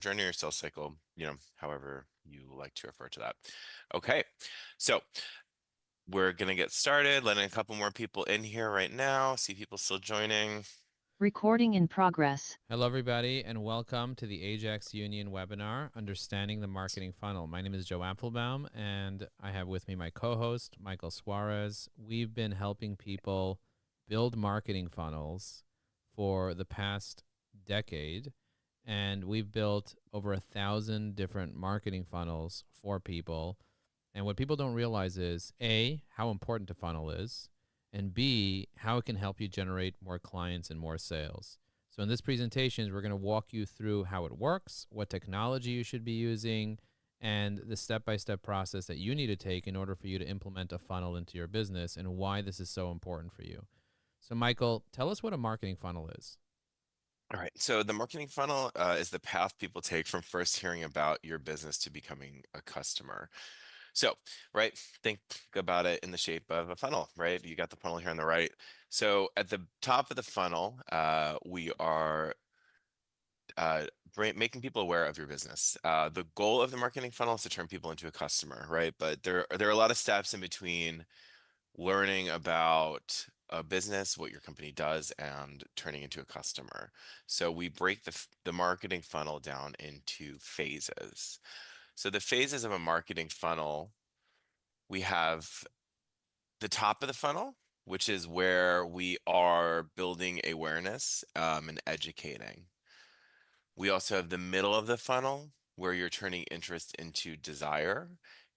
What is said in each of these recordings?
journey or sales cycle, however you like to refer to that. Okay, so we're gonna get started, letting a couple more people in here right now. See people still joining. Recording in progress. Hello, everybody, and welcome to the Ajax Union webinar, Understanding the Marketing Funnel. My name is Joe Apfelbaum, and I have with me my co-host, Michael Suarez. We've been helping people build marketing funnels for the past decade, and we've built over 1,000 different marketing funnels for people. And what people don't realize is, A, how important a funnel is, and B, how it can help you generate more clients and more sales. So in this presentation, we're going to walk you through how it works, what technology you should be using, and the step-by-step process that you need to take in order for you to implement a funnel into your business and why this is so important for you. So Michael, tell us what a marketing funnel is. All right, so the marketing funnel is the path people take from first hearing about your business to becoming a customer. So, right, think about it in the shape of a funnel, right? You got the funnel here on the right. So at the top of the funnel, we are making people aware of your business. The goal of the marketing funnel is to turn people into a customer, right? But there are a lot of steps in between learning about a business, what your company does, and turning into a customer. So we break the marketing funnel down into phases. So the phases of a marketing funnel, we have the top of the funnel, which is where we are building awareness and educating. We also have the middle of the funnel where you're turning interest into desire.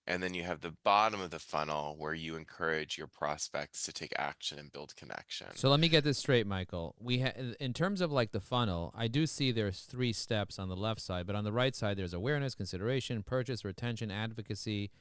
And then you have the bottom of the funnel where you encourage your prospects to take action and build connection. So let me get this straight, Michael. In terms of like the funnel, I do see there's 3 steps on the left side, but on the right side there's awareness, consideration, purchase, retention, advocacy.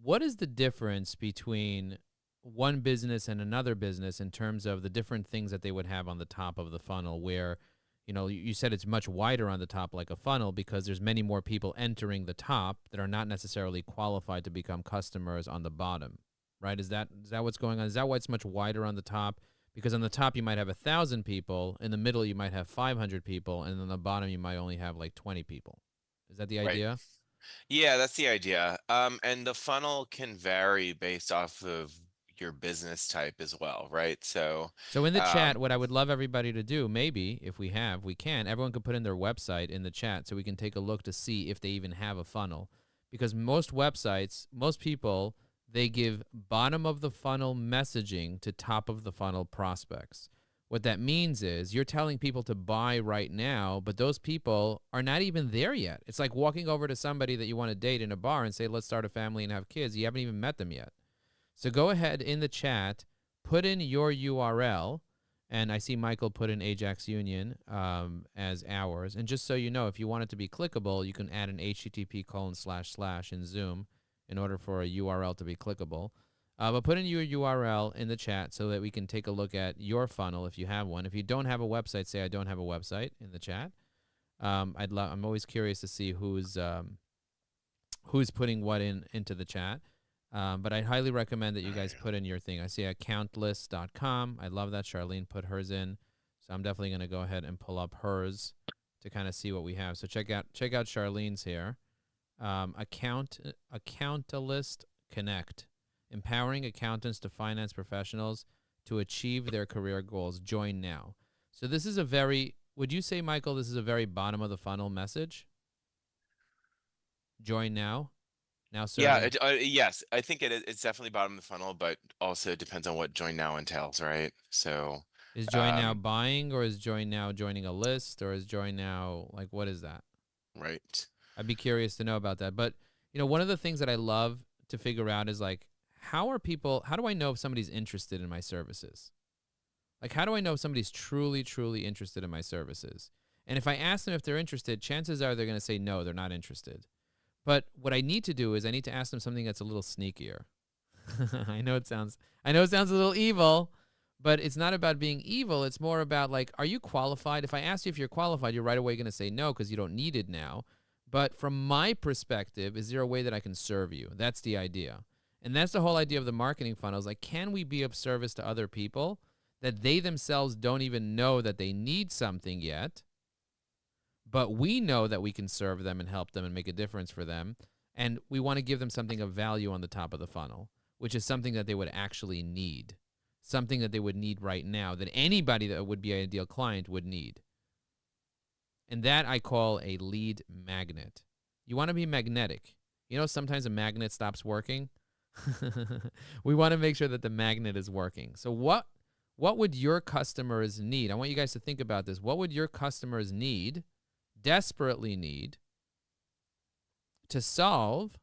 What is the difference between one business and another business in terms of the different things that they would have on the top of the funnel where, you said it's much wider on the top like a funnel because there's many more people entering the top that are not necessarily qualified to become customers on the bottom, right? Is that what's going on? Is that why it's much wider on the top? Because on the top you might have 1,000 people, in the middle you might have 500 people, and on the bottom you might only have like 20 people. Is that the Right. idea? Yeah, that's the idea. And the funnel can vary based off of your business type as well, right? So, So in the chat, um, what I would love everybody to do, maybe if we can, everyone could put in their website in the chat so we can take a look to see if they even have a funnel. Because most websites, most people, they give bottom of the funnel messaging to top of the funnel prospects. What that means is you're telling people to buy right now, but those people are not even there yet. It's like walking over to somebody that you want to date in a bar and say, let's start a family and have kids. You haven't even met them yet. So go ahead in the chat, put in your URL, and I see Michael put in Ajax Union as ours. And just so you know, if you want it to be clickable, you can add an http:// in Zoom in order for a URL to be clickable. But put in your URL in the chat so that we can take a look at your funnel if you have one. If you don't have a website, say I don't have a website in the chat. I'm always curious to see who's putting what into the chat. But I highly recommend that you guys put in your thing. I see accountlist.com. I love that Charlene put hers in. So I'm definitely going to go ahead and pull up hers to kind of see what we have. So check out Charlene's here. Accountalist Connect, empowering accountants to finance professionals to achieve their career goals. Join now. So this is would you say, Michael, this is a very bottom of the funnel message? Join now. Now yeah, serving. yes, I think it's definitely bottom of the funnel, but also it depends on what join now entails, right? So, Is Join Now um, buying, or is Join Now joining a list, or is Join Now, like, what is that? right. I'd be curious to know about that. But, one of the things that I love to figure out is like, how do I know if somebody's interested in my services? Like, how do I know if somebody's truly, truly interested in my services? And if I ask them if they're interested, chances are they're going to say no, they're not interested. But what I need to do is I need to ask them something that's a little sneakier. I know it sounds a little evil, but it's not about being evil. It's more about like, are you qualified? If I ask you if you're qualified, you're right away going to say no because you don't need it now. But from my perspective, is there a way that I can serve you? That's the idea. And that's the whole idea of the marketing funnels. Like, can we be of service to other people that they themselves don't even know that they need something yet? but we know that we can serve them and help them and make a difference for them. And we want to give them something of value on the top of the funnel, which is something that they would actually need, something that they would need right now, that anybody that would be an ideal client would need. And that I call a lead magnet. You want to be magnetic. You know, sometimes a magnet stops working. We want to make sure that the magnet is working. So what would your customers need? I want you guys to think about this. What would your customers need, desperately need, to solve,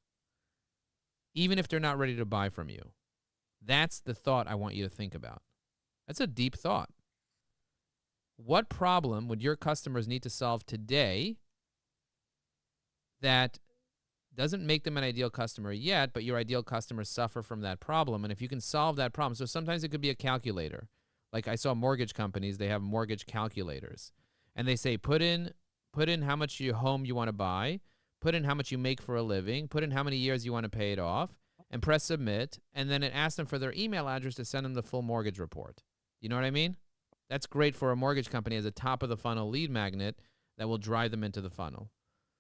even if they're not ready to buy from you? That's the thought I want you to think about. That's a deep thought. What problem would your customers need to solve today that doesn't make them an ideal customer yet, but your ideal customers suffer from that problem? And if you can solve that problem, so sometimes it could be a calculator. Like I saw mortgage companies, they have mortgage calculators. And they say, put in how much your home you want to buy, put in how much you make for a living, put in how many years you want to pay it off, and press submit. And then it asks them for their email address to send them the full mortgage report. You know what I mean? That's great for a mortgage company as a top of the funnel lead magnet that will drive them into the funnel.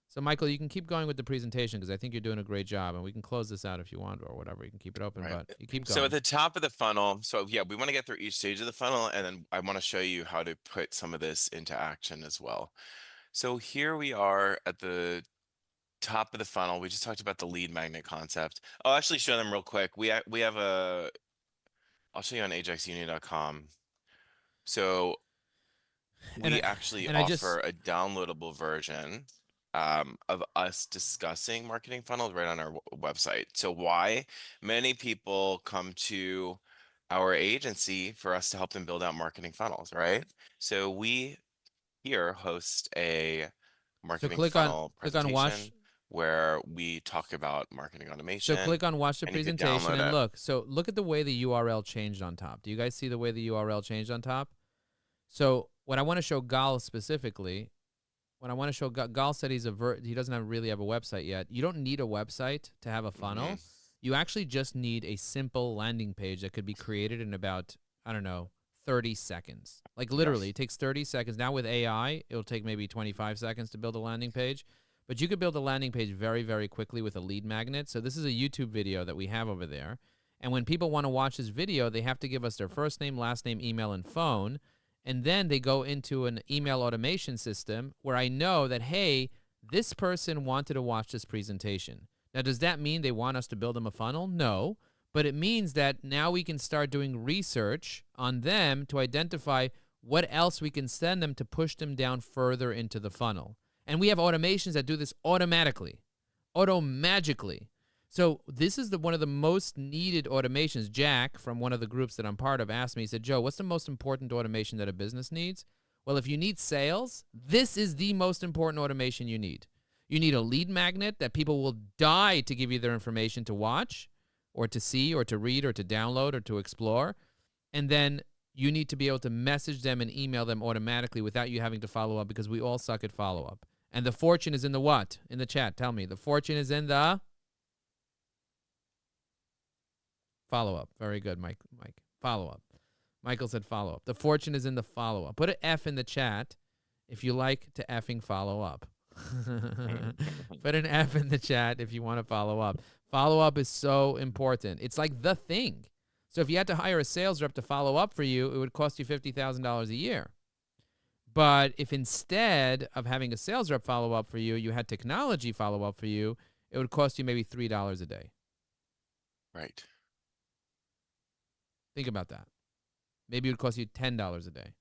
So, Michael, you can keep going with the presentation because I think you're doing a great job, and we can close this out if you want or whatever. You can keep it open, Right. but you keep So at going. the top of the funnel, so yeah, we want to get through each stage of the funnel, and then I want to show you how to put some of this into action as well. So here we are at the top of the funnel. We just talked about the lead magnet concept. I'll actually show them real quick. We have a, I'll show you on ajaxunion.com. So And we I, actually and I offer just a downloadable version of us discussing marketing funnels right on our website. So why? Many people come to our agency for us to help them build out marketing funnels, right? So we here host a so marketing click on funnel watch. presentation where we talk about marketing So automation, click on watch the and you could presentation download and it. look. So look at the way the URL changed on top. Do you guys see the way the URL changed on top? So what I want to show Gal specifically, what I want to show Gal said he doesn't really have a website yet. You don't need a website to have a Hmm. funnel. You actually just need a simple landing page that could be created in about, I don't know, 30 seconds. Like Yeah. literally, it takes 30 seconds. Now with AI, it'll take maybe 25 seconds to build a landing page. But you could build a landing page very, very quickly with a lead magnet. So this is a YouTube video that we have over there. And when people want to watch this video, they have to give us their first name, last name, email, and phone. And then they go into an email automation system where I know that, hey, this person wanted to watch this presentation. Now, does that mean they want us to build them a funnel? No. But it means that now we can start doing research on them to identify what else we can send them to push them down further into the funnel. And we have automations that do this automatically, automagically. So this is one of the most needed automations. Jack, from one of the groups that I'm part of, asked me, he said, Joe, what's the most important automation that a business needs? Well, if you need sales, this is the most important automation you need. You need a lead magnet that people will die to give you their information to watch or to see or to read or to download or to explore. And then you need to be able to message them and email them automatically without you having to follow up, because we all suck at follow up. And the fortune is in the what? In the chat, tell me. The fortune is in the follow up. Very good, Mike. Follow up. Michael said follow up. The fortune is in the follow up. Put an F in the chat if you like to effing follow up. Put an F in the chat if you want to follow up. Follow up is so important. It's like the thing. So if you had to hire a sales rep to follow up for you, it would cost you $50,000 a year. But if instead of having a sales rep follow up for you, you had technology follow up for you, it would cost you maybe $3 a day. Right. Think about that. Maybe it would cost you $10 a day.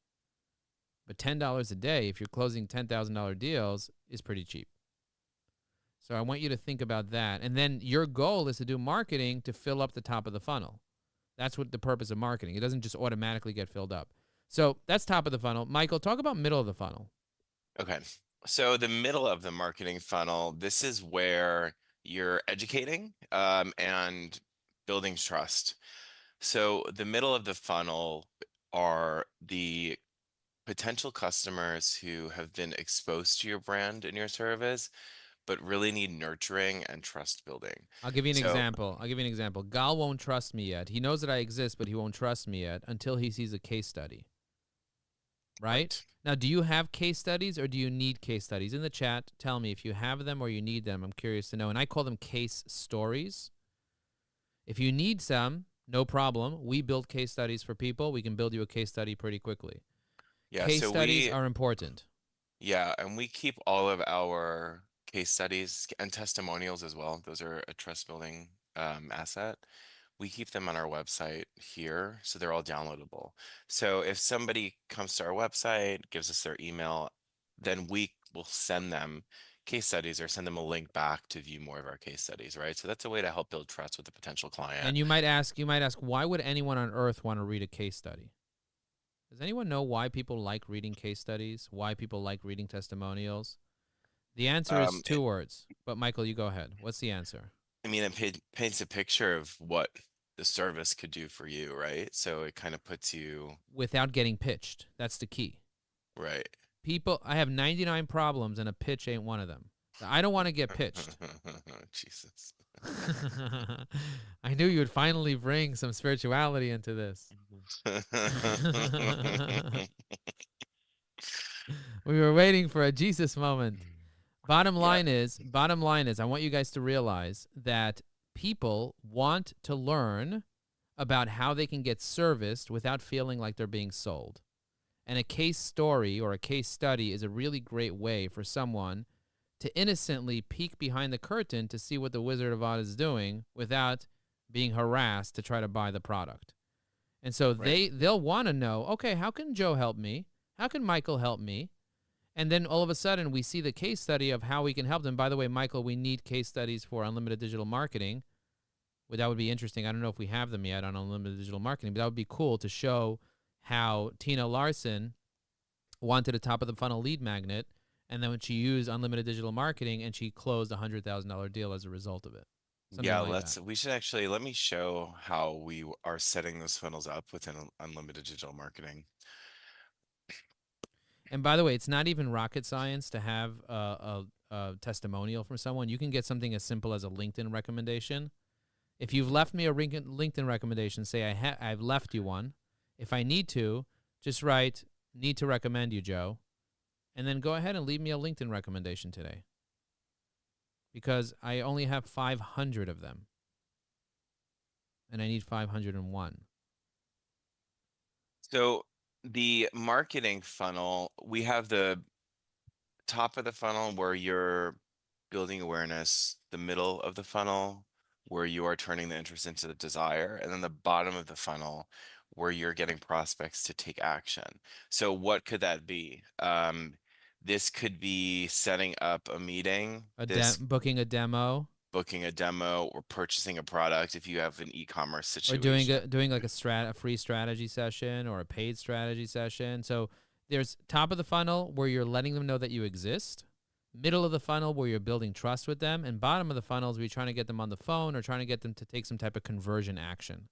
But $10 a day, if you're closing $10,000 deals, is pretty cheap. So I want you to think about that. And then your goal is to do marketing to fill up the top of the funnel. That's what the purpose of marketing. It doesn't just automatically get filled up. So that's top of the funnel. Michael, talk about middle of the funnel. Okay. So the middle of the marketing funnel, this is where you're educating and building trust. So the middle of the funnel are the potential customers who have been exposed to your brand and your service, but really need nurturing and trust building. I'll give you an So, example. Gal won't trust me yet. He knows that I exist, but he won't trust me yet until he sees a case study. right? Right. Now, do you have case studies or do you need case studies? In the chat, tell me if you have them or you need them. I'm curious to know. And I call them case stories. If you need some, no problem. We build case studies for people. We can build you a case study pretty quickly. Yeah, Case so studies are important. and we keep all of our case studies and testimonials as well. Those are a trust building asset. We keep them on our website here, so they're all downloadable. So if somebody comes to our website, gives us their email, then we will send them case studies or send them a link back to view more of our case studies, right? So that's a way to help build trust with a potential client. And you might ask, why would anyone on earth want to read a case study? Does anyone know why people like reading case studies? Why people like reading testimonials? The answer is It, two words. But Michael, you go ahead. What's the answer? I mean, it paints a picture of what the service could do for you, right? So it kind of puts you Without getting pitched. That's the key. right. People, I have 99 problems and a pitch ain't one of them. I don't want to get pitched. Jesus. I knew you would finally bring some spirituality into this. We were waiting for a Jesus moment. Yeah, Bottom line is, I want you guys to realize that people want to learn about how they can get serviced without feeling like they're being sold. And a case story or a case study is a really great way for someone to innocently peek behind the curtain to see what the Wizard of Oz is doing without being harassed to try to buy the product. And so right. they'll want to know, okay, how can Joe help me? How can Michael help me? And then all of a sudden we see the case study of how we can help them. By the way, Michael, we need case studies for unlimited digital marketing. Well, that would be interesting. I don't know if we have them yet on unlimited digital marketing, but that would be cool to show how Tina Larson wanted a top of the funnel lead magnet, and then when she used unlimited digital marketing and she closed a $100,000 deal as a result of it. Something Yeah, like that. we should actually, let me show how we are setting those funnels up within unlimited digital marketing. And by the way, it's not even rocket science to have a testimonial from someone. You can get something as simple as a LinkedIn recommendation. If you've left me a LinkedIn recommendation, say I've left you one. If I need to, just write, need to recommend you, Joe. And then go ahead and leave me a LinkedIn recommendation today. Because I only have 500 of them. And I need 501. So the marketing funnel, we have the top of the funnel where you're building awareness, the middle of the funnel where you are turning the interest into the desire, and then the bottom of the funnel where you're getting prospects to take action. So what could that be? This could be setting up a meeting, this Booking a demo, booking a demo, or purchasing a product if you have an e-commerce or situation. doing like a free strategy session or a paid strategy session. So there's top of the funnel where you're letting them know that you exist, middle of the funnel where you're building trust with them, and bottom of the funnel is where you're trying to get them on the phone or trying to get them to take some type of conversion action.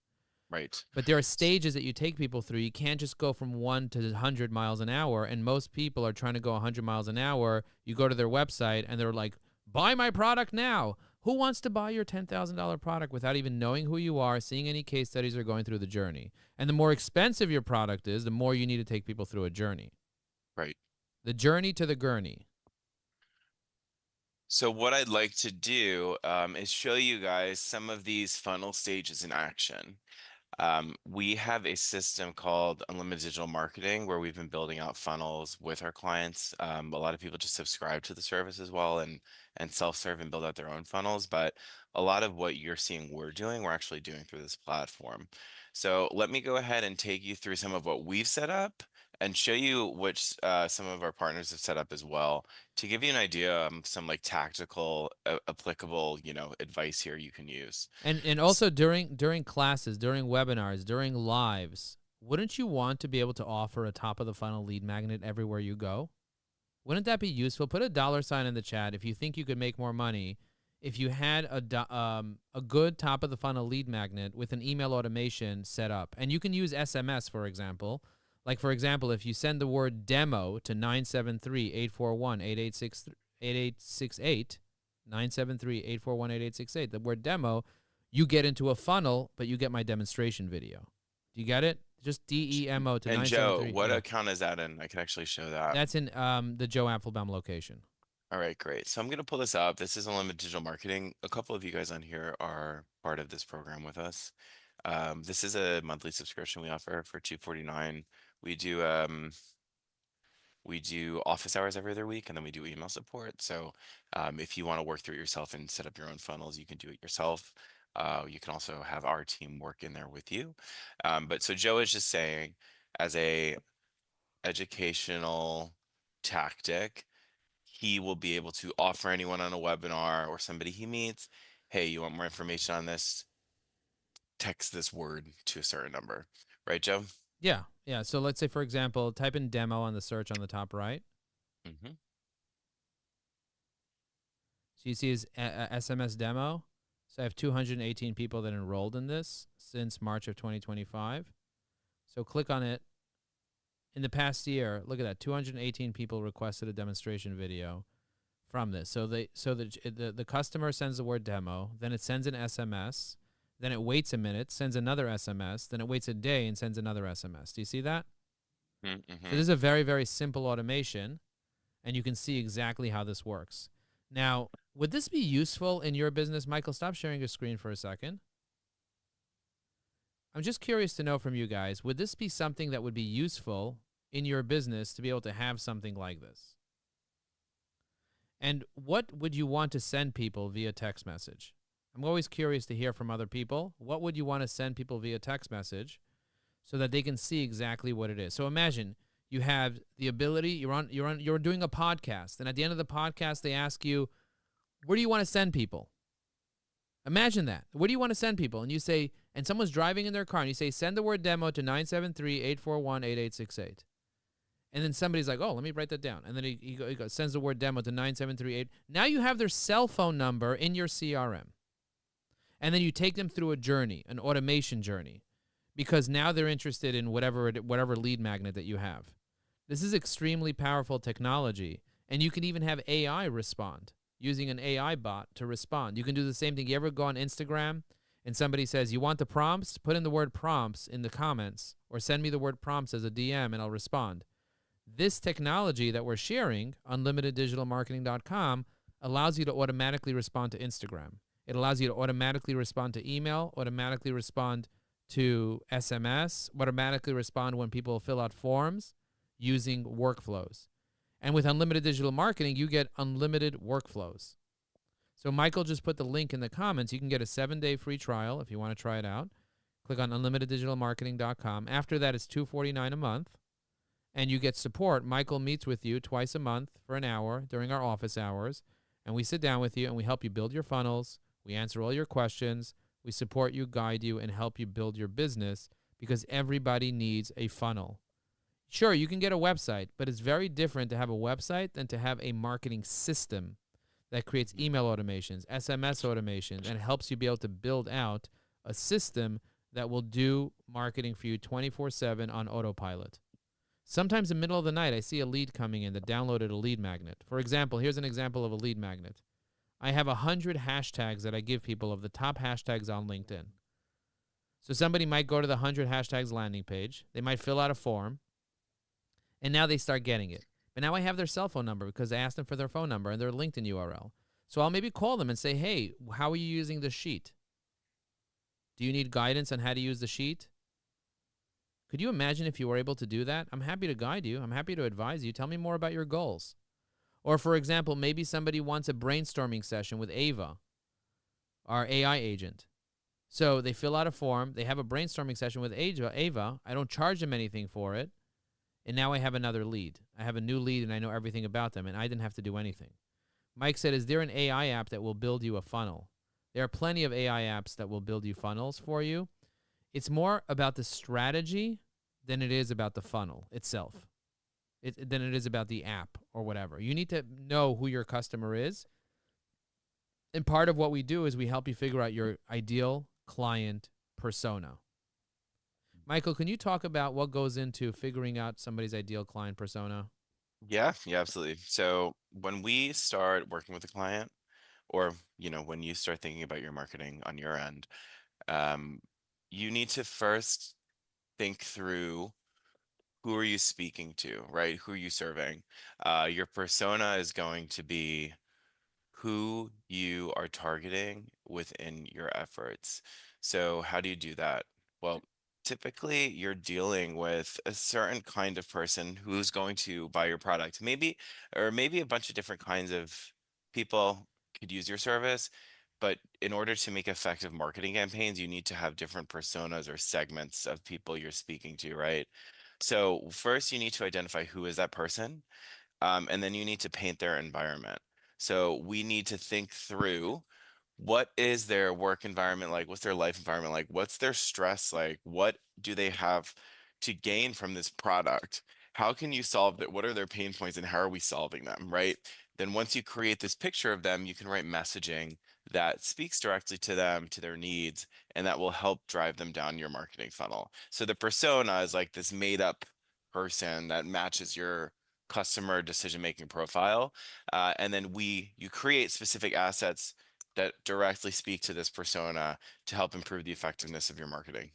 Right. But there are stages that you take people through. You can't just go from 1 to 100 miles an hour, and most people are trying to go 100 miles an hour. You go to their website, and they're like, buy my product now. Who wants to buy your $10,000 product without even knowing who you are, seeing any case studies, or going through the journey? And the more expensive your product is, the more you need to take people through a journey. Right. The journey to the gurney. So what I'd like to do is show you guys some of these funnel stages in action. We have a system called Unlimited Digital Marketing where we've been building out funnels with our clients. A lot of people just subscribe to the service as well and self-serve and build out their own funnels. But a lot of what you're seeing we're doing, we're actually doing through this platform. So let me go ahead and take you through some of what we've set up and show you which some of our partners have set up as well to give you an idea of some like tactical, applicable, advice here you can use. And also during classes, during webinars, during lives, wouldn't you want to be able to offer a top of the funnel lead magnet everywhere you go? Wouldn't that be useful? Put a $sign in the chat if you think you could make more money if you had a good top of the funnel lead magnet with an email automation set up. And you can use SMS, for example. Like, for example, if you send the word demo to 973-841-8868, 973-841-8868, the word demo, you get into a funnel, but you get my demonstration video. Do you get it? Just DEMO to And Joe, 973. what Yeah. account is that in? I can actually show that. That's in the Joe Apfelbaum location. All right, great. So I'm going to pull this up. This is Unlimited Digital Marketing. A couple of you guys on here are part of this program with us. This is a monthly subscription we offer for 249. We do we do office hours every other week, and then we do email support. So if you want to work through it yourself and set up your own funnels, you can do it yourself. You can also have our team work in there with you. But so Joe is just saying, as a educational tactic, he will be able to offer anyone on a webinar or somebody he meets, hey, you want more information on this? Text this word to a certain number. Right, Joe? Yeah. Yeah. So let's say, for example, type in demo on the search on the top right. Mm-hmm. So you see his SMS demo. So I have 218 people that enrolled in this since March of 2025. So click on it. In the past year, look at that, 218 people requested a demonstration video from this. So the customer sends the word demo, then it sends an SMS, then it waits a minute, sends another SMS, then it waits a day and sends another SMS. Do you see that? So this Mm-hmm. is a very, very simple automation, and you can see exactly how this works. Now, would this be useful in your business? Michael, stop sharing your screen for a second. I'm just curious to know from you guys, would this be something that would be useful in your business to be able to have something like this? And what would you want to send people via text message? I'm always curious to hear from other people. What would you want to send people via text message so that they can see exactly what it is? So imagine you have the ability, you're doing a podcast, and at the end of the podcast they ask you, where do you want to send people? Imagine that. Where do you want to send people? And you say, and someone's driving in their car, and you say, send the word demo to 973-841-8868. And then somebody's like, oh, let me write that down. And then he sends the word demo to 9738. Now you have their cell phone number in your CRM. And then you take them through a journey, an automation journey, because now they're interested in whatever lead magnet that you have. This is extremely powerful technology. And you can even have AI respond, using an AI bot to respond. You can do the same thing. You ever go on Instagram and somebody says, you want the prompts? Put in the word prompts in the comments, or send me the word prompts as a DM and I'll respond. This technology that we're sharing, unlimiteddigitalmarketing.com, allows you to automatically respond to Instagram. It allows you to automatically respond to email, automatically respond to SMS, automatically respond when people fill out forms using workflows. And with unlimited digital marketing, you get unlimited workflows. So Michael just put the link in the comments. You can get a 7-day free trial if you want to try it out. Click on unlimiteddigitalmarketing.com. After that, it's $249 a month. And you get support. Michael meets with you twice a month for an hour during our office hours, and we sit down with you and we help you build your funnels. We answer all your questions. We support you, guide you, and help you build your business, because everybody needs a funnel. Sure, you can get a website, but it's very different to have a website than to have a marketing system that creates email automations, SMS automations, and helps you be able to build out a system that will do marketing for you 24/7 on autopilot. Sometimes in the middle of the night, I see a lead coming in that downloaded a lead magnet. For example, here's an example of a lead magnet. I have 100 hashtags that I give people of the top hashtags on LinkedIn. So somebody might go to the 100 hashtags landing page. They might fill out a form, and now they start getting it. But now I have their cell phone number because I asked them for their phone number and their LinkedIn URL. So I'll maybe call them and say, hey, how are you using the sheet? Do you need guidance on how to use the sheet? Could you imagine if you were able to do that? I'm happy to guide you. I'm happy to advise you. Tell me more about your goals. Or, for example, maybe somebody wants a brainstorming session with Ava, our AI agent. So they fill out a form. They have a brainstorming session with Ava. I don't charge them anything for it. And now I have another lead. I have a new lead, and I know everything about them, and I didn't have to do anything. Mike said, is there an AI app that will build you a funnel? There are plenty of AI apps that will build you funnels for you. It's more about the strategy than it is about the funnel itself, than it is about the app or whatever. You need to know who your customer is. And part of what we do is we help you figure out your ideal client persona. Michael, can you talk about what goes into figuring out somebody's ideal client persona? Yeah, absolutely. So when we start working with a client, or when you start thinking about your marketing on your end, um, you need to first think through who are you speaking to, right? Who are you serving? Your persona is going to be who you are targeting within your efforts. So, how do you do that? Well, typically you're dealing with a certain kind of person who's going to buy your product. Maybe, or maybe a bunch of different kinds of people could use your service. But in order to make effective marketing campaigns, you need to have different personas or segments of people you're speaking to, right? So, first, you need to identify who is that person, and then you need to paint their environment. So we need to think through what is their work environment like? What's their life environment like? What's their stress like? What do they have to gain from this product? How can you solve it? What are their pain points and how are we solving them, right? Then once you create this picture of them, you can write messaging that speaks directly to them, to their needs, and that will help drive them down your marketing funnel. So the persona is like this made up person that matches your customer decision making profile. And then you create specific assets that directly speak to this persona to help improve the effectiveness of your marketing.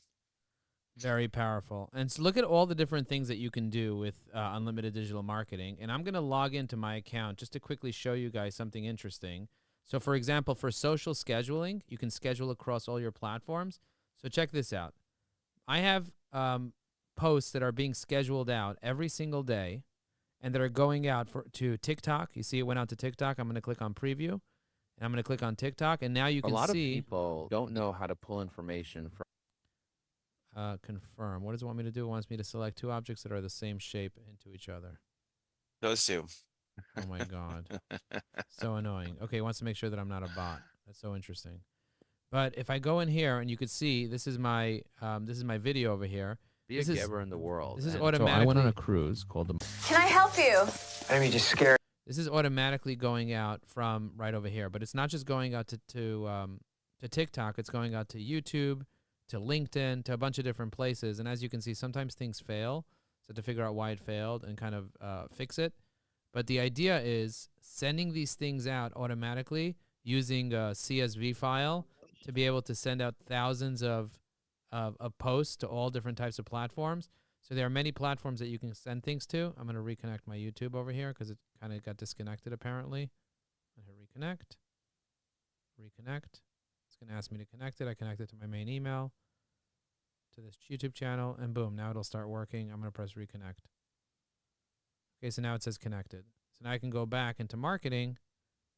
Very powerful. And so look at all the different things that you can do with unlimited digital marketing. And I'm going to log into my account just to quickly show you guys something interesting. So, for example, for social scheduling, you can schedule across all your platforms. So, check this out. I have posts that are being scheduled out every single day and that are going out to TikTok. You see it went out to TikTok. I'm going to click on preview and I'm going to click on TikTok. And now you A can lot of see people don't know how to pull information from. confirm. What does it want me to do? It wants me to select two objects that are the same shape into each other. Those two. Oh my God. So annoying. Okay, it wants to make sure that I'm not a bot. That's so interesting. But if I go in here and you could see this is my video over here. Be This a is giver in the world. this is And so I went on automatically a cruise called the. Can I help you? Maybe just scared. this is automatically going out from right over here. But it's not just going out to TikTok. It's going out to YouTube, to LinkedIn, to a bunch of different places. And as you can see, sometimes things fail. So to figure out why it failed and kind of fix it. But the idea is sending these things out automatically using a CSV file to be able to send out thousands of posts to all different types of platforms. So there are many platforms that you can send things to. I'm going to reconnect my YouTube over here because it kind of got disconnected apparently. I'm going to reconnect. It's going to ask me to connect it. I connect it to my main email, to this YouTube channel, and boom, now it'll start working. I'm going to press reconnect. Okay, so now it says connected. So now I can go back into marketing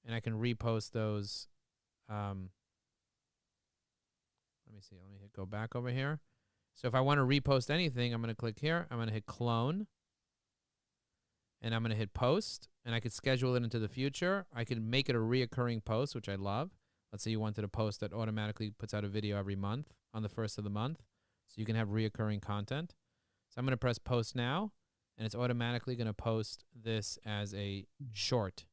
and I can repost those. Let me see. Let me hit go back over here. So if I want to repost anything, I'm going to click here. I'm going to hit clone. And I'm going to hit post. And I could schedule it into the future. I could make it a reoccurring post, which I love. Let's say you wanted a post that automatically puts out a video every month on the first of the month. So you can have reoccurring content. So I'm going to press post now. And it's automatically going to post this as a short.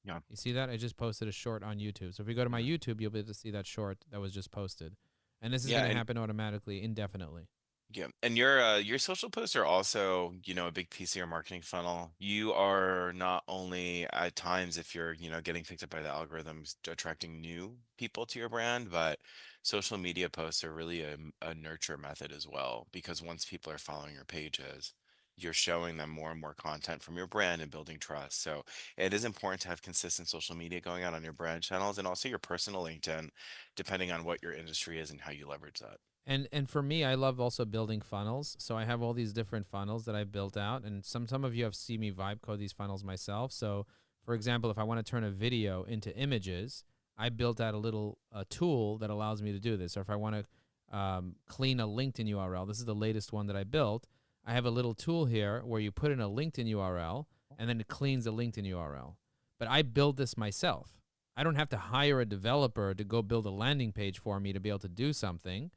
Yeah. You see that? I just posted a short on YouTube. So if you go to my YouTube, you'll be able to see that short that was just posted. And this is going to happen automatically, indefinitely. Yeah, and your social posts are also, a big piece of your marketing funnel. You are not only at times, if you're, getting picked up by the algorithms, attracting new people to your brand, but social media posts are really a nurture method as well, because once people are following your pages, you're showing them more and more content from your brand and building trust. So it is important to have consistent social media going out on your brand channels and also your personal LinkedIn, depending on what your industry is and how you leverage that. And for me, I love also building funnels. So I have all these different funnels that I built out, and some of you have seen me vibe code these funnels myself. So, for example, if I want to turn a video into images, I built out a little tool that allows me to do this. Or if I want to clean a LinkedIn URL, this is the latest one that I built. I have a little tool here where you put in a LinkedIn URL, and then it cleans a LinkedIn URL. But I build this myself. I don't have to hire a developer to go build a landing page for me to be able to do something.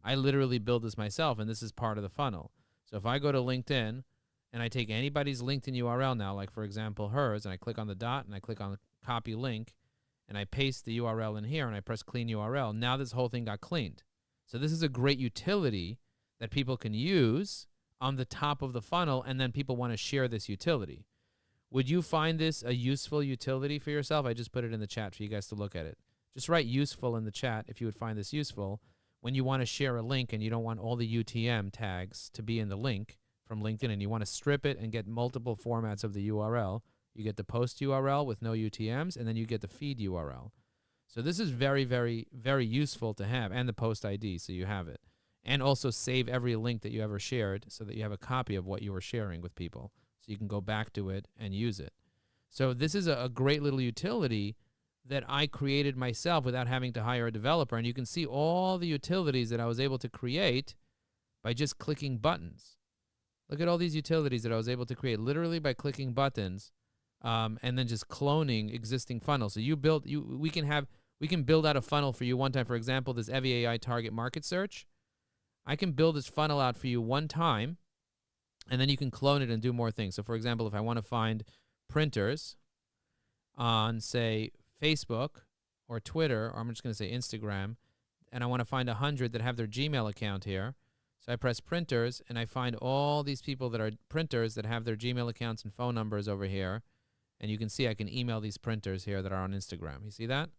I literally build this myself, and this is part of the funnel. So if I go to LinkedIn and I take anybody's LinkedIn URL now, like for example hers, and I click on the dot and I click on copy link, and I paste the URL in here and I press clean URL, now this whole thing got cleaned. So this is a great utility that people can use on the top of the funnel, and then people want to share this utility. Would you find this a useful utility for yourself? I just put it in the chat for you guys to look at it. Just write useful in the chat if you would find this useful. when you want to share a link and you don't want all the UTM tags to be in the link from LinkedIn and you want to strip it and get multiple formats of the URL, you get the post URL with no UTMs, and then you get the feed URL. So this is very, very, very useful to have, and the post ID, so you have it. And also save every link that you ever shared so that you have a copy of what you were sharing with people, so you can go back to it and use it. So this is a great little utility that I created myself without having to hire a developer. And you can see all the utilities that I was able to create by just clicking buttons. Look at all these utilities that I was able to create literally by clicking buttons, and then just cloning existing funnels. So we can build out a funnel for you one time. For example, this EVAI target market search. I can build this funnel out for you one time, and then you can clone it and do more things. So for example, if I want to find printers on, say, Facebook or Twitter, or I'm just going to say Instagram, and I want to find 100 that have their Gmail account here. So I press printers, and I find all these people that are printers that have their Gmail accounts and phone numbers over here. And you can see I can email these printers here that are on Instagram. You see that?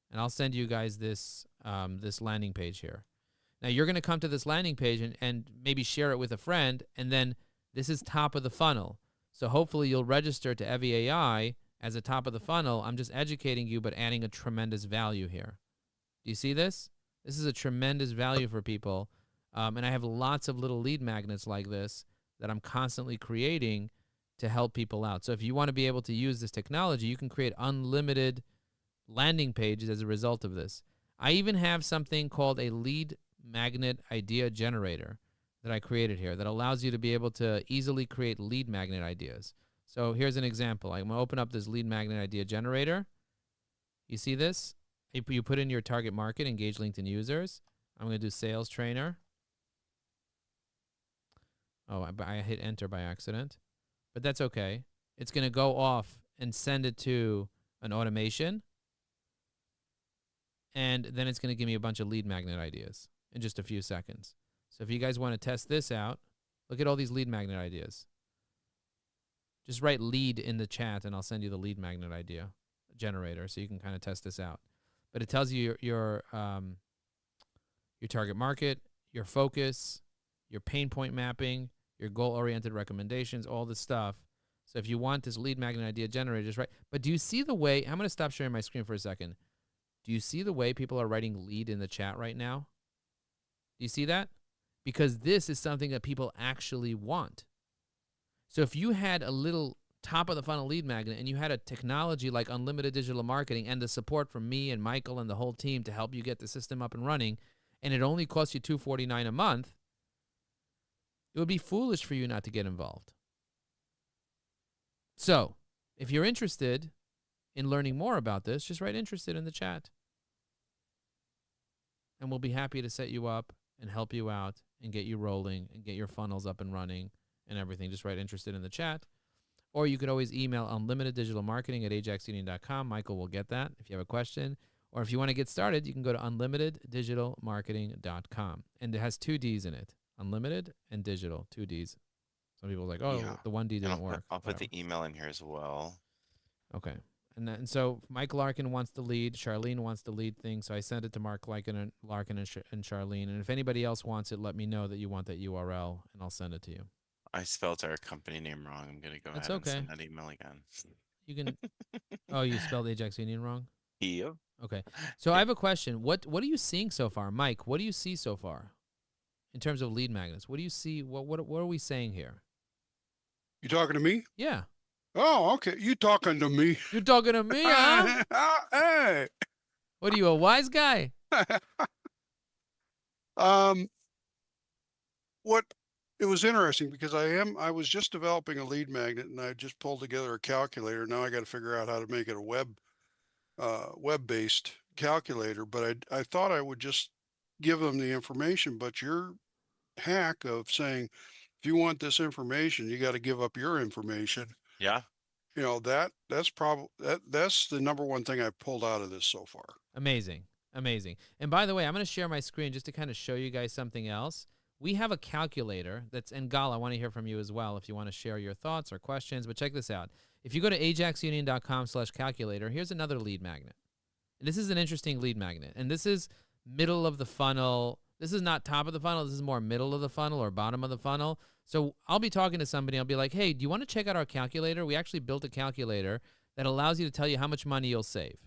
And I'll send you guys this this landing page here. Now, you're going to come to this landing page and maybe share it with a friend, and then this is top of the funnel. So hopefully you'll register to EVAI as a top of the funnel. I'm just educating you, but adding a tremendous value here. Do you see this? This is a tremendous value for people. And I have lots of little lead magnets like this that I'm constantly creating to help people out. So if you want to be able to use this technology, you can create unlimited landing pages as a result of this. I even have something called a lead magnet idea generator that I created here that allows you to be able to easily create lead magnet ideas. So here's an example. I'm going to open up this lead magnet idea generator. You see this? You put in your target market, engage LinkedIn users. I'm going to do sales trainer. Oh, I hit enter by accident, but that's okay. It's going to go off and send it to an automation, and then it's going to give me a bunch of lead magnet ideas in just a few seconds. So if you guys want to test this out, look at all these lead magnet ideas. Just write lead in the chat, and I'll send you the lead magnet idea generator so you can kind of test this out. But it tells you your target market, your focus, your pain point mapping, your goal-oriented recommendations, all this stuff. So if you want this lead magnet idea generator, just write. But do you see the way, I'm going to stop sharing my screen for a second. Do you see the way people are writing lead in the chat right now? Do you see that? Because this is something that people actually want. So if you had a little top of the funnel lead magnet and you had a technology like unlimited digital marketing and the support from me and Michael and the whole team to help you get the system up and running, and it only costs you $249 a month, it would be foolish for you not to get involved. So if you're interested in learning more about this, just write interested in the chat. And we'll be happy to set you up and help you out and get you rolling and get your funnels up and running and everything. Just write interested in the chat. Or you could always email unlimiteddigitalmarketing@ajaxunion.com. Michael will get that if you have a question. Or if you want to get started, you can go to unlimiteddigitalmarketing.com. And it has 2 Ds in it. Unlimited and digital, 2 Ds. Some people are like, oh, Yeah. the 1D And didn't work. I'll put the email in here as well. Okay. And so Mike Larkin wants to lead. Charlene wants to lead things. So I sent it to Mark Larkin and Charlene. And if anybody else wants it, let me know that you want that URL, and I'll send it to you. I spelled our company name wrong. I'm going to go That's ahead okay. and send that email again. You can. Oh, you spelled Ajax Union wrong? Yep. Okay. So I have a question. What are you seeing so far? Mike, what do you see so far in terms of lead magnets? What do you see? What are we saying here? You talking to me? Yeah. Oh, okay. You talking to me? You're talking to me, huh? Hey. What are you, a wise guy? What it was interesting because I was just developing a lead magnet and I just pulled together a calculator. Now I got to figure out how to make it a web-based calculator, but I thought I would just give them the information, but your hack of saying, if you want this information, you got to give up your information. Yeah. You know, that's the number one thing I've pulled out of this so far. Amazing. Amazing. And by the way, I'm going to share my screen just to kind of show you guys something else. We have a calculator and Gal, I want to hear from you as well if you want to share your thoughts or questions, but check this out. If you go to ajaxunion.com/calculator, here's another lead magnet. And this is an interesting lead magnet. And this is middle of the funnel. This is not top of the funnel. This is more middle of the funnel or bottom of the funnel. So I'll be talking to somebody. I'll be like, hey, do you want to check out our calculator? We actually built a calculator that allows you to tell you how much money you'll save.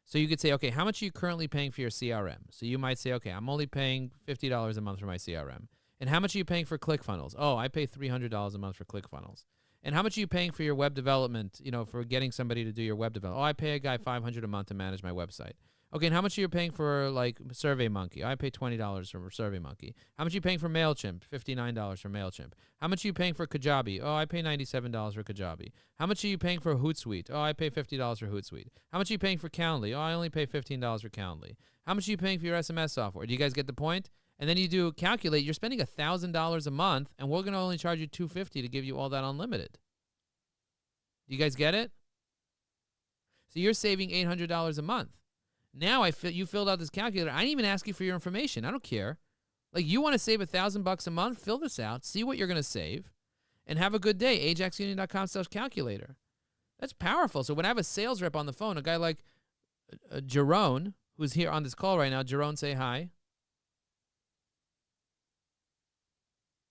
So you could say, okay, how much are you currently paying for your CRM? So you might say, okay, I'm only paying $50 a month for my CRM. And how much are you paying for ClickFunnels? Oh, I pay $300 a month for ClickFunnels. And how much are you paying for your web development, for getting somebody to do your web development? Oh, I pay a guy $500 a month to manage my website. Okay, and how much are you paying for, like, SurveyMonkey? I pay $20 for SurveyMonkey. How much are you paying for MailChimp? $59 for MailChimp. How much are you paying for Kajabi? Oh, I pay $97 for Kajabi. How much are you paying for Hootsuite? Oh, I pay $50 for Hootsuite. How much are you paying for Calendly? Oh, I only pay $15 for Calendly. How much are you paying for your SMS software? Do you guys get the point? And then you do calculate, you're spending $1,000 a month, and we're going to only charge you $250 to give you all that unlimited. Do you guys get it? So you're saving $800 a month. Now you filled out this calculator. I didn't even ask you for your information. I don't care. Like, you want to save $1,000 a month? Fill this out. See what you're going to save, and have a good day. AjaxUnion.com/calculator. That's powerful. So when I have a sales rep on the phone, a guy like Jerome, who's here on this call right now. Jerome, say hi.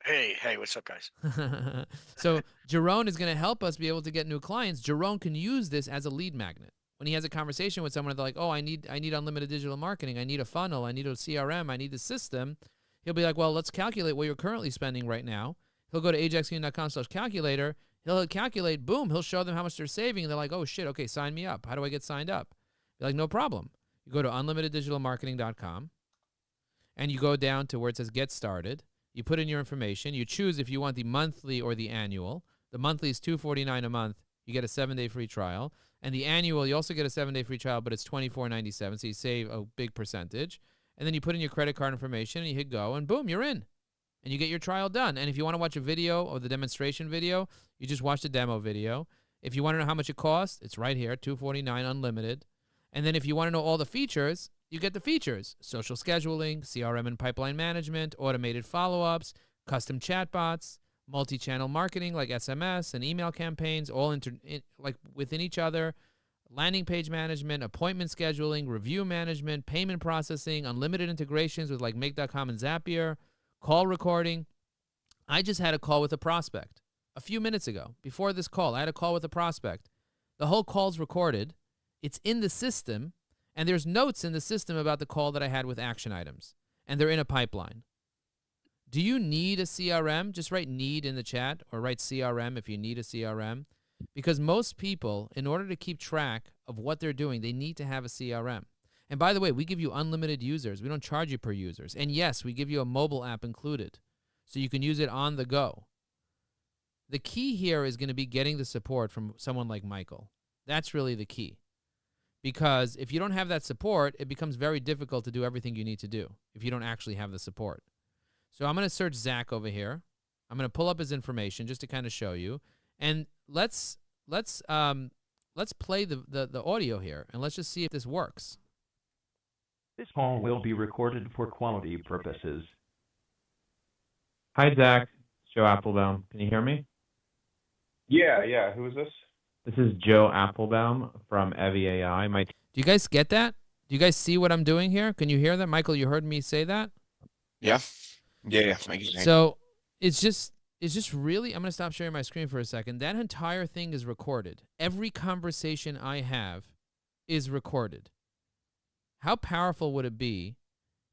Hey, what's up, guys? So Jerome is going to help us be able to get new clients. Jerome can use this as a lead magnet. When he has a conversation with someone, they're like, oh, I need unlimited digital marketing. I need a funnel. I need a CRM. I need the system. He'll be like, well, let's calculate what you're currently spending right now. He'll go to ajaxunion.com/calculator. He'll calculate, boom, he'll show them how much they're saving. And they're like, oh, shit, okay, sign me up. How do I get signed up? Be like, no problem. You go to unlimiteddigitalmarketing.com, and you go down to where it says get started. You put in your information. You choose if you want the monthly or the annual. The monthly is $249 a month. You get a 7-day free trial. And the annual, you also get a 7-day free trial, but it's $24.97, so you save a big percentage. And then you put in your credit card information, and you hit go, and boom, you're in. And you get your trial done. And if you want to watch a video or the demonstration video, you just watch the demo video. If you want to know how much it costs, it's right here, $249 unlimited. And then if you want to know all the features, you get the features: social scheduling, CRM and pipeline management, automated follow-ups, custom chatbots, multi-channel marketing like SMS and email campaigns, all like within each other, landing page management, appointment scheduling, review management, payment processing, unlimited integrations with like Make.com and Zapier, call recording. I just had a call with a prospect a few minutes ago. Before this call, I had a call with a prospect. The whole call's recorded. It's in the system, and there's notes in the system about the call that I had with action items, and they're in a pipeline. Do you need a CRM? Just write need in the chat, or write CRM if you need a CRM. Because most people, in order to keep track of what they're doing, they need to have a CRM. And by the way, we give you unlimited users. We don't charge you per users. And yes, we give you a mobile app included, so you can use it on the go. The key here is going to be getting the support from someone like Michael. That's really the key. Because if you don't have that support, it becomes very difficult to do everything you need to do if you don't actually have the support. So I'm going to search Zach over here. I'm going to pull up his information just to kind of show you. And let's play the audio here, and let's just see if this works. This call will be recorded for quality purposes. Hi, Zach. It's Joe Apfelbaum. Can you hear me? Yeah. Who is this? This is Joe Apfelbaum from Evie AI. Do you guys get that? Do you guys see what I'm doing here? Can you hear that? Michael, you heard me say that? Yeah. Yeah. So it's just really, I'm going to stop sharing my screen for a second. That entire thing is recorded. Every conversation I have is recorded. How powerful would it be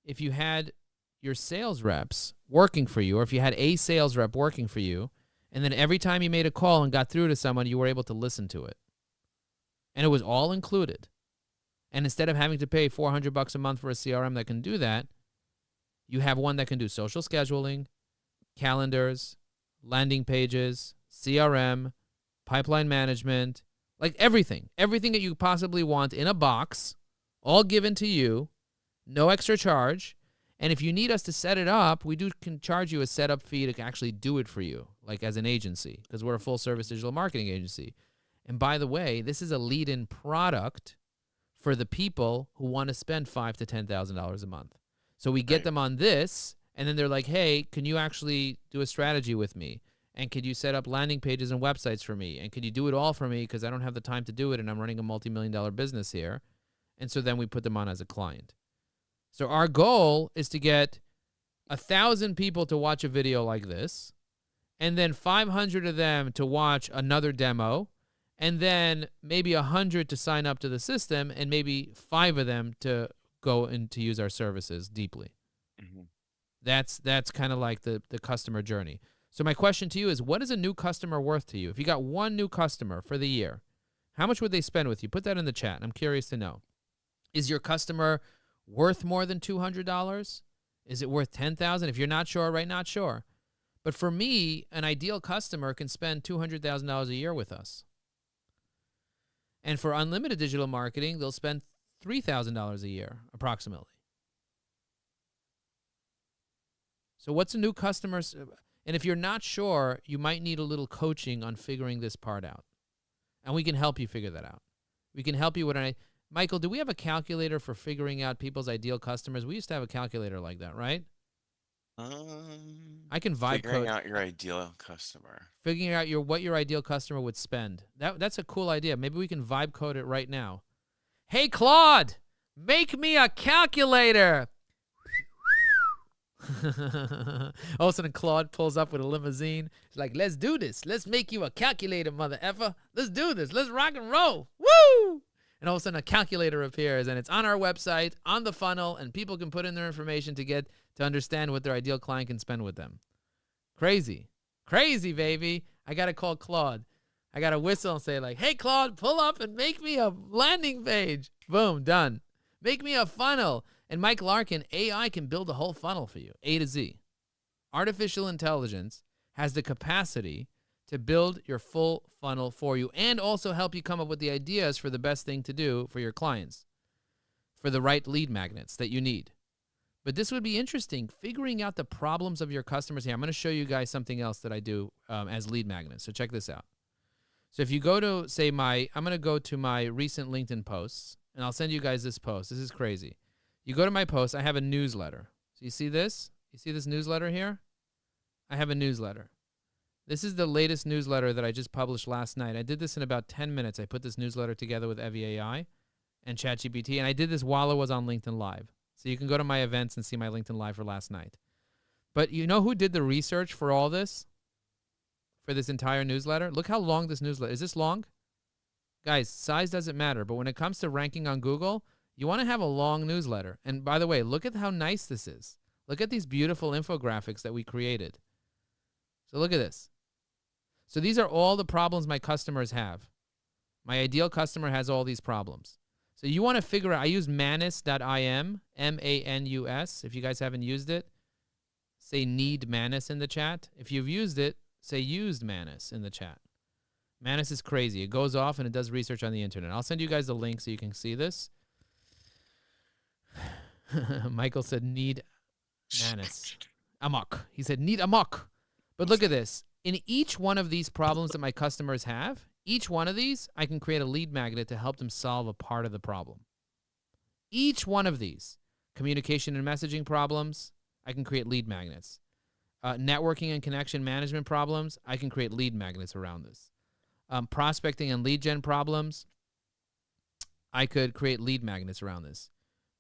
if you had your sales reps working for you, or if you had a sales rep working for you, and then every time you made a call and got through to someone, you were able to listen to it. And it was all included. And instead of having to pay $400 a month for a CRM that can do that, you have one that can do social scheduling, calendars, landing pages, CRM, pipeline management, like everything that you possibly want in a box, all given to you, no extra charge. And if you need us to set it up, we can charge you a setup fee to actually do it for you, like as an agency, because we're a full-service digital marketing agency. And by the way, this is a lead-in product for the people who want to spend $5,000 to $10,000 a month. So we get them on this, and then they're like, hey, can you actually do a strategy with me? And could you set up landing pages and websites for me? And could you do it all for me, because I don't have the time to do it, and I'm running a multi-million-dollar business here. And so then we put them on as a client. So our goal is to get 1,000 people to watch a video like this, and then 500 of them to watch another demo, and then maybe 100 to sign up to the system, and maybe 5 of them to go and to use our services deeply. Mm-hmm. That's kind of like the customer journey. So my question to you is, what is a new customer worth to you? If you got one new customer for the year, how much would they spend with you? Put that in the chat. I'm curious to know. Is your customer worth more than $200? Is it worth $10,000? If you're not sure, right, not sure. But for me, an ideal customer can spend $200,000 a year with us. And for unlimited digital marketing, they'll spend $3,000 a year, approximately. So what's a new customer? And if you're not sure, you might need a little coaching on figuring this part out. And we can help you figure that out. We can help you with Michael, do we have a calculator for figuring out people's ideal customers? We used to have a calculator like that, right? I can vibe Figuring code. out your ideal customer. Figuring out what your ideal customer would spend. That's a cool idea. Maybe we can vibe code it right now. Hey, Claude, make me a calculator. All of a sudden, Claude pulls up with a limousine. He's like, let's do this. Let's make you a calculator, mother effer. Let's do this. Let's rock and roll. Woo! And all of a sudden, a calculator appears, and it's on our website, on the funnel, and people can put in their information to understand what their ideal client can spend with them. Crazy. Crazy, baby. I got to call Claude. I got to whistle and say, like, hey, Claude, pull up and make me a landing page. Boom, done. Make me a funnel. And Mike Larkin, AI can build a whole funnel for you, A to Z. Artificial intelligence has the capacity to build your full funnel for you and also help you come up with the ideas for the best thing to do for your clients, for the right lead magnets that you need. But this would be interesting, figuring out the problems of your customers. Here, I'm going to show you guys something else that I do as lead magnets. So check this out. So if you go to, say, I'm going to go to my recent LinkedIn posts, and I'll send you guys this post. This is crazy. You go to my post, I have a newsletter. So you see this? You see this newsletter here? I have a newsletter. This is the latest newsletter that I just published last night. I did this in about 10 minutes. I put this newsletter together with EviAI and ChatGPT, and I did this while I was on LinkedIn Live. So you can go to my events and see my LinkedIn Live for last night. But you know who did the research for all this? For this entire newsletter? Look how long this newsletter is. This long? Guys, size doesn't matter, but when it comes to ranking on Google, you want to have a long newsletter. And by the way, look at how nice this is. Look at these beautiful infographics that we created. So look at this. So these are all the problems my customers have. My ideal customer has all these problems. So you want to figure out, I use manus.im, M-A-N-U-S. If you guys haven't used it, say need Manus in the chat. If you've used it, say used Manus in the chat. Manus is crazy. It goes off and it does research on the internet. I'll send you guys the link so you can see this. Michael said need Manus. Amok. He said need amok. But look at this. In each one of these problems that my customers have, each one of these, I can create a lead magnet to help them solve a part of the problem. Each one of these, communication and messaging problems, I can create lead magnets. Networking and connection management problems, I can create lead magnets around this. Prospecting and lead gen problems, I could create lead magnets around this.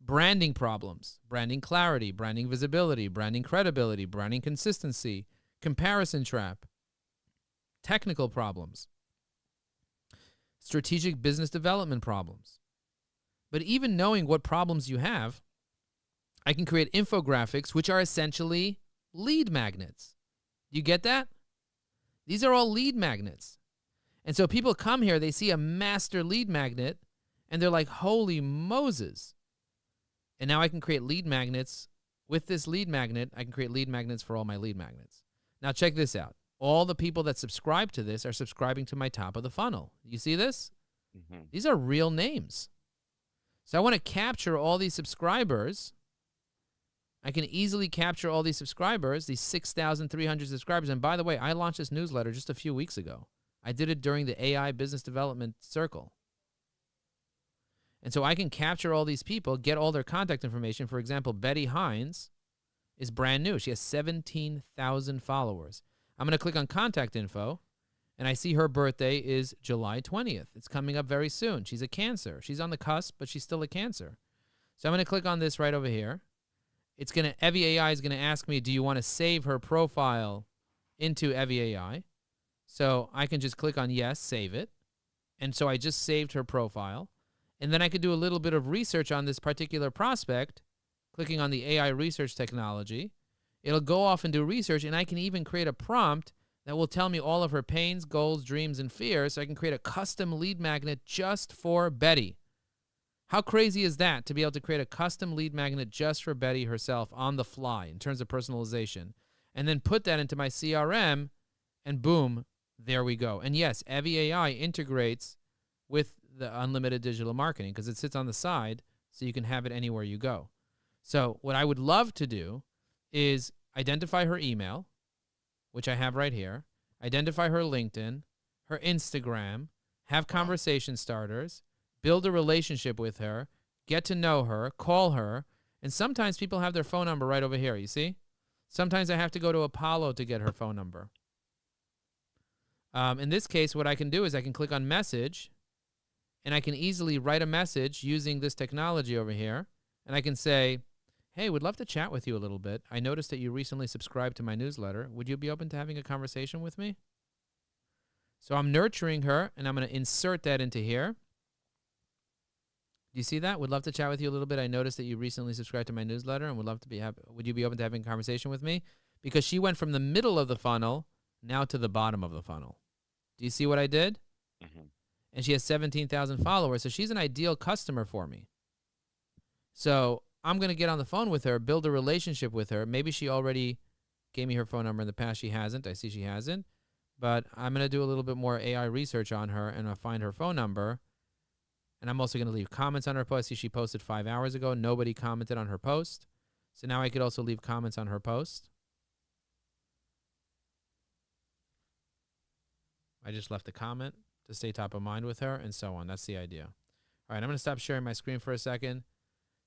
Branding problems, branding clarity, branding visibility, branding credibility, branding consistency, comparison trap, technical problems, strategic business development problems. But even knowing what problems you have, I can create infographics, which are essentially lead magnets. You get that? These are all lead magnets. And so people come here, they see a master lead magnet, and they're like, holy Moses. And now I can create lead magnets. With this lead magnet, I can create lead magnets for all my lead magnets. Now check this out. All the people that subscribe to this are subscribing to my top of the funnel. You see this? Mm-hmm. These are real names. So I want to capture all these subscribers. I can easily capture all these subscribers, these 6,300 subscribers. And by the way, I launched this newsletter just a few weeks ago. I did it during the AI Business Development Circle. And so I can capture all these people, get all their contact information. For example, Betty Hines is brand new. She has 17,000 followers. I'm going to click on contact info, and I see her birthday is July 20th. It's coming up very soon. She's a Cancer. She's on the cusp, but she's still a Cancer. So I'm going to click on this right over here. Evie AI is gonna ask me, do you want to save her profile into Evie AI? So I can just click on yes, save it. And so I just saved her profile. And then I could do a little bit of research on this particular prospect, clicking on the AI research technology. It'll go off and do research, and I can even create a prompt that will tell me all of her pains, goals, dreams, and fears. So I can create a custom lead magnet just for Betty. How crazy is that to be able to create a custom lead magnet just for Betty herself on the fly in terms of personalization, and then put that into my CRM, and boom, there we go. And yes, Evie AI integrates with the unlimited digital marketing because it sits on the side so you can have it anywhere you go. So what I would love to do is identify her email, which I have right here, identify her LinkedIn, her Instagram, have conversation starters, build a relationship with her, get to know her, call her, and sometimes people have their phone number right over here, you see? Sometimes I have to go to Apollo to get her phone number. In this case, what I can do is I can click on message, and I can easily write a message using this technology over here, and I can say, hey, would love to chat with you a little bit. I noticed that you recently subscribed to my newsletter. Would you be open to having a conversation with me? So I'm nurturing her, and I'm going to insert that into here. Do you see that? Would love to chat with you a little bit. I noticed that you recently subscribed to my newsletter and would love to be would you be open to having a conversation with me? Because she went from the middle of the funnel now to the bottom of the funnel. Do you see what I did? Mhm. And she has 17,000 followers, so she's an ideal customer for me. So I'm going to get on the phone with her, build a relationship with her. Maybe she already gave me her phone number in the past. She hasn't. I see she hasn't. But I'm going to do a little bit more AI research on her, and I'll find her phone number. And I'm also going to leave comments on her post. See, she posted 5 hours ago. Nobody commented on her post. So now I could also leave comments on her post. I just left a comment to stay top of mind with her, and so on. That's the idea. All right, I'm going to stop sharing my screen for a second.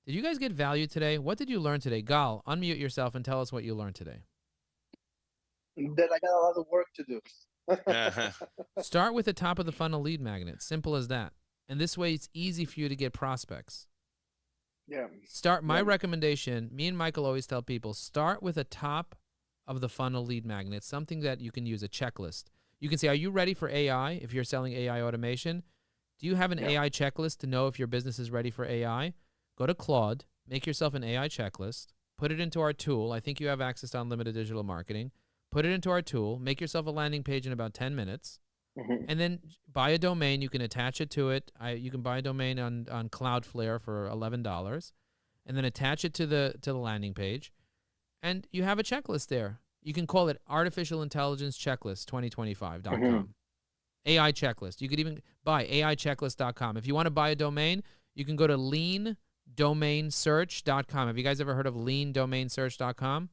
Did you guys get value today? What did you learn today? Gal, unmute yourself and tell us what you learned today. That I got a lot of work to do. Start with the top of the funnel lead magnet. Simple as that. And this way, it's easy for you to get prospects. Yeah. My recommendation, me and Michael always tell people, start with a top of the funnel lead magnet, something that you can use, a checklist. You can say, are you ready for AI if you're selling AI automation? Do you have an AI checklist to know if your business is ready for AI? Go to Claude, make yourself an AI checklist, put it into our tool. I think you have access to unlimited digital marketing. Put it into our tool, make yourself a landing page in about 10 minutes, and then buy a domain. You can attach it to it. You can buy a domain on Cloudflare for $11, and then attach it to the landing page, and you have a checklist there. You can call it Artificial Intelligence Checklist 2025.com. AI checklist. You could even buy AIchecklist.com. If you want to buy a domain, you can go to leandomainsearch.com. Have you guys ever heard of leandomainsearch.com?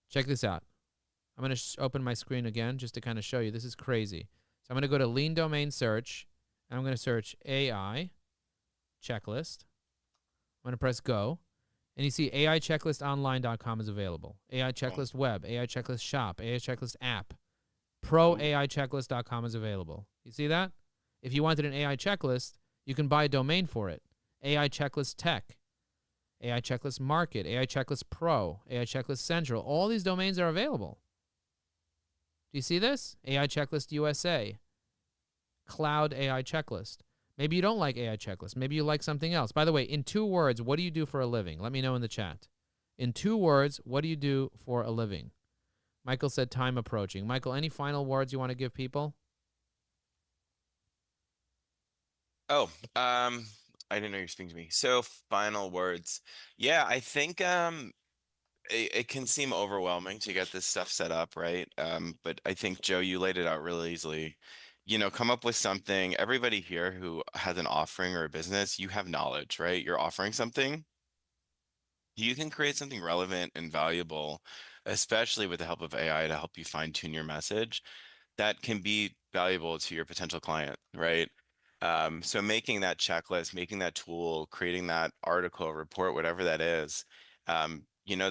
Check this out. I'm going to open my screen again just to kind of show you. This is crazy. So I'm going to go to Lean Domain Search, and I'm going to search AI checklist. I'm going to press go. And you see AIchecklistOnline.com is available. AI Checklist Web, AI Checklist Shop, AI Checklist App. ProAIchecklist.com is available. You see that? If you wanted an AI checklist, you can buy a domain for it. AI Checklist Tech, AI Checklist Market, AI Checklist Pro, AI Checklist Central. All these domains are available. Do you see this? AI Checklist USA, Cloud AI Checklist. Maybe you don't like AI Checklist. Maybe you like something else. By the way, in 2 words, what do you do for a living? Let me know in the chat. In 2 words, what do you do for a living? Michael said time approaching. Michael, any final words you want to give people? Oh, I didn't know you were speaking to me. So final words. Yeah, I think it can seem overwhelming to get this stuff set up, right? But I think, Joe, you laid it out really easily. You know, come up with something. Everybody here who has an offering or a business, you have knowledge, right? You're offering something. You can create something relevant and valuable, especially with the help of AI to help you fine tune your message that can be valuable to your potential client, right? So making that checklist, making that tool, creating that article, report, whatever that is, you know,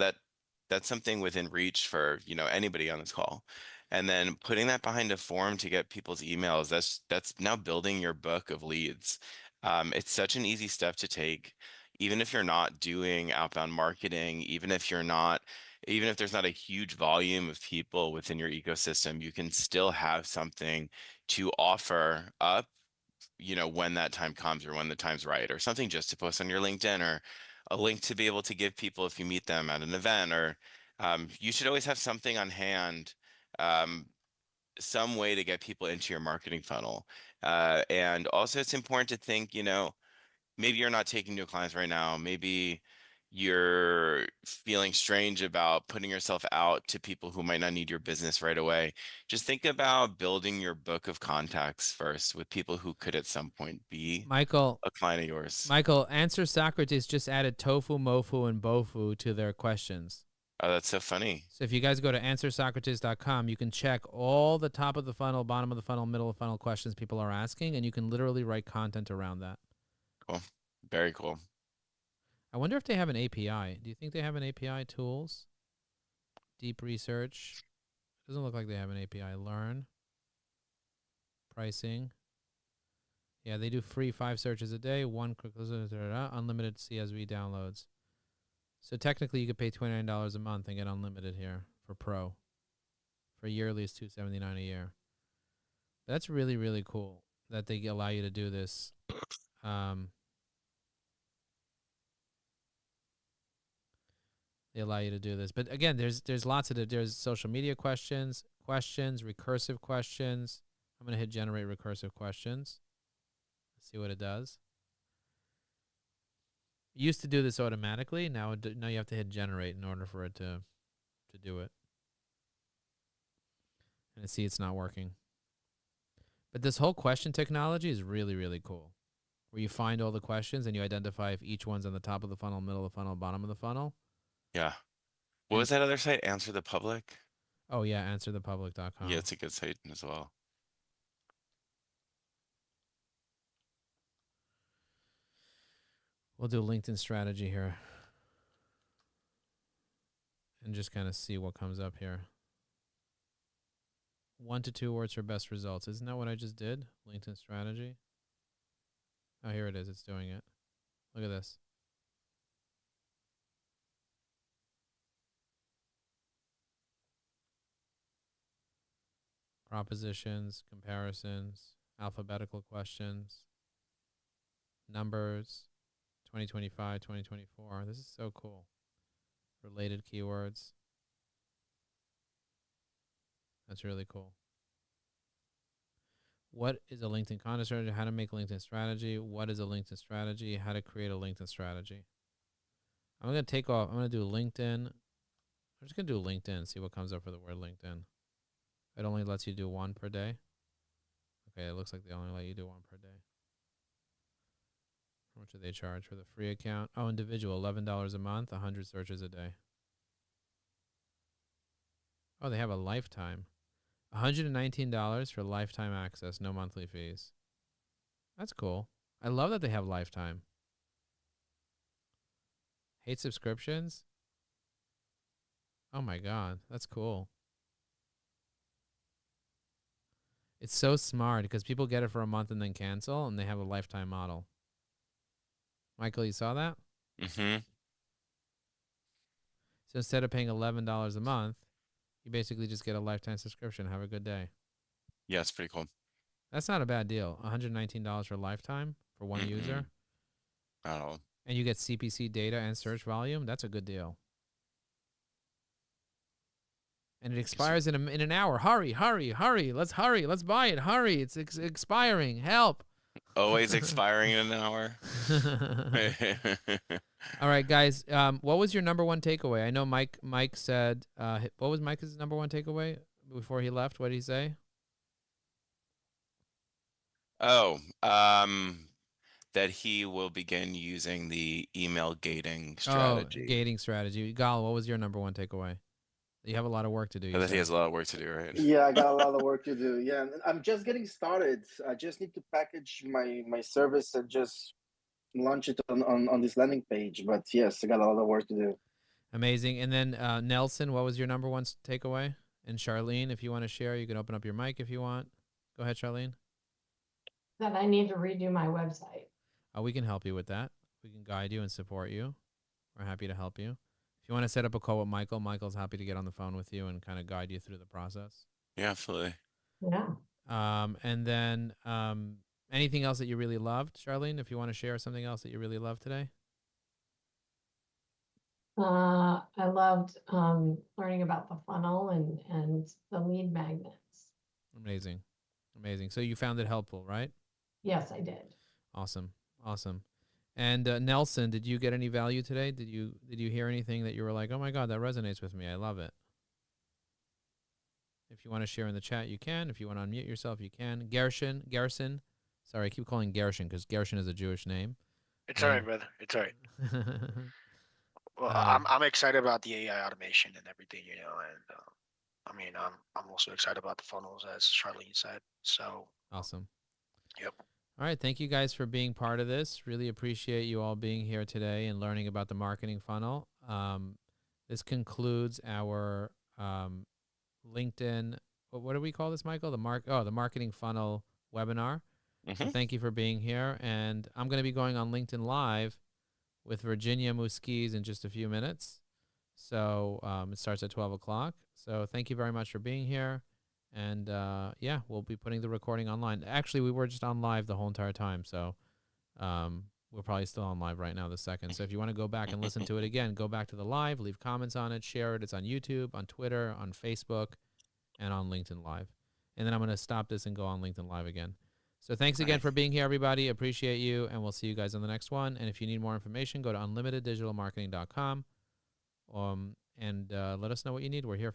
that's something within reach for, you know, anybody on this call. And then putting that behind a form to get people's emails, that's now building your book of leads. It's such an easy step to take. even if you're not doing outbound marketing, even if there's not a huge volume of people within your ecosystem, you can still have something to offer up, when that time comes or when the time's right, or something just to post on your LinkedIn, or a link to be able to give people if you meet them at an event, or you should always have something on hand, um, some way to get people into your marketing funnel. And also, it's important to think, maybe you're not taking new clients right now. Maybe you're feeling strange about putting yourself out to people who might not need your business right away. Just think about building your book of contacts first with people who could at some point be Michael, a client of yours. Michael, Answer Socrates just added tofu, mofu, and bofu to their questions. Oh, that's so funny. So if you guys go to answersocrates.com, you can check all the top of the funnel, bottom of the funnel, middle of the funnel questions people are asking, and you can literally write content around that. Cool. Very cool. I wonder if they have an API. Do you think they have an API? Tools? Deep research? Doesn't look like they have an API. Learn. Pricing. Yeah, they do free 5 searches a day, unlimited CSV downloads. So technically, you could pay $29 a month and get unlimited here for Pro. For yearly, it's $279 a year. That's really, really cool that they allow you to do this. They allow you to do this, but again, there's lots of there's social media questions, recursive questions. I'm gonna hit generate recursive questions. Let's see what it does. It used to do this automatically. Now you have to hit generate in order for it to do it. And see, it's not working. But this whole question technology is really, really cool. Where you find all the questions and you identify if each one's on the top of the funnel, middle of the funnel, bottom of the funnel. Yeah. What was that other site? Answer the Public? Oh, yeah, answerthepublic.com. Yeah, it's a good site as well. We'll do LinkedIn strategy here and just kind of see what comes up here. 1 to 2 words for best results. Isn't that what I just did? LinkedIn strategy. Oh, here it is. It's doing it. Look at this. Propositions, comparisons, alphabetical questions, numbers, 2025, 2024. This is so cool. Related keywords. That's really cool. What is a LinkedIn content strategy? How to make a LinkedIn strategy? What is a LinkedIn strategy? How to create a LinkedIn strategy? I'm going to take off. I'm going to do LinkedIn. I'm just going to do LinkedIn and see what comes up for the word LinkedIn. It only lets you do 1 per day. Okay, it looks like they only let you do 1 per day. How much do they charge for the free account? Oh, individual, $11 a month, 100 searches a day. Oh, they have a lifetime. $119 for lifetime access, no monthly fees. That's cool. I love that they have lifetime. Hate subscriptions? Oh my God, that's cool. It's so smart because people get it for a month and then cancel, and they have a lifetime model. Michael, you saw that? Mm-hmm. So instead of paying $11 a month, you basically just get a lifetime subscription. Have a good day. Yeah, it's pretty cool. That's not a bad deal. $119 for lifetime for one user. Not at all. And you get CPC data and search volume. That's a good deal. And it expires in an hour. Hurry, hurry, hurry. Let's hurry. Let's buy it. Hurry. It's expiring. Help. Always expiring in an hour. All right, guys. What was your number one takeaway? I know Mike said, what was Mike's number one takeaway before he left? What did he say? Oh, that he will begin using the email gating strategy. Oh, gating strategy. Gal, what was your number one takeaway? You have a lot of work to do. That he has a lot of work to do, right? Yeah, I got a lot of work to do. Yeah, and I'm just getting started. I just need to package my service and just launch it on this landing page. But yes, I got a lot of work to do. Amazing. And then Nelson, what was your number one takeaway? And Charlene, if you want to share, you can open up your mic if you want. Go ahead, Charlene. That I need to redo my website. We can help you with that. we can guide you and support you. We're happy to help you. If you want to set up a call with Michael, Michael's happy to get on the phone with you and kind of guide you through the process. Yeah, absolutely. Yeah. And then anything else that you really loved, Charlene? If you want to share something else that you really loved today. I loved learning about the funnel and the lead magnets. Amazing. Amazing. So you found it helpful, right? Yes, I did. Awesome. Awesome. And Nelson, did you get any value today? Did you hear anything that you were like, oh my God, that resonates with me. I love it. If you want to share in the chat, you can. If you want to unmute yourself, you can. Garrison. Sorry, I keep calling Gershon because Gershon is a Jewish name. It's all right, brother. It's all right. Well, I'm excited about the AI automation and everything, and I mean, I'm also excited about the funnels, as Charlene said. So awesome. Yep. All right, thank you guys for being part of this. Really appreciate you all being here today and learning about the marketing funnel. This concludes our LinkedIn. What do we call this, Michael? The marketing funnel webinar. So thank you for being here, and I'm going to be going on LinkedIn Live with Virginia Muskiz in just a few minutes. So it starts at 12 o'clock. So thank you very much for being here. And yeah, we'll be putting the recording online. Actually, we were just on live the whole entire time. So we're probably still on live right now this second. So if you want to go back and listen to it again, go back to the live, leave comments on it, share it. It's on YouTube, on Twitter, on Facebook, and on LinkedIn Live. And then I'm going to stop this and go on LinkedIn Live again. So thanks again for being here, everybody. Appreciate you, and we'll see you guys on the next one. And if you need more information, go to unlimiteddigitalmarketing.com and let us know what you need. We're here for you.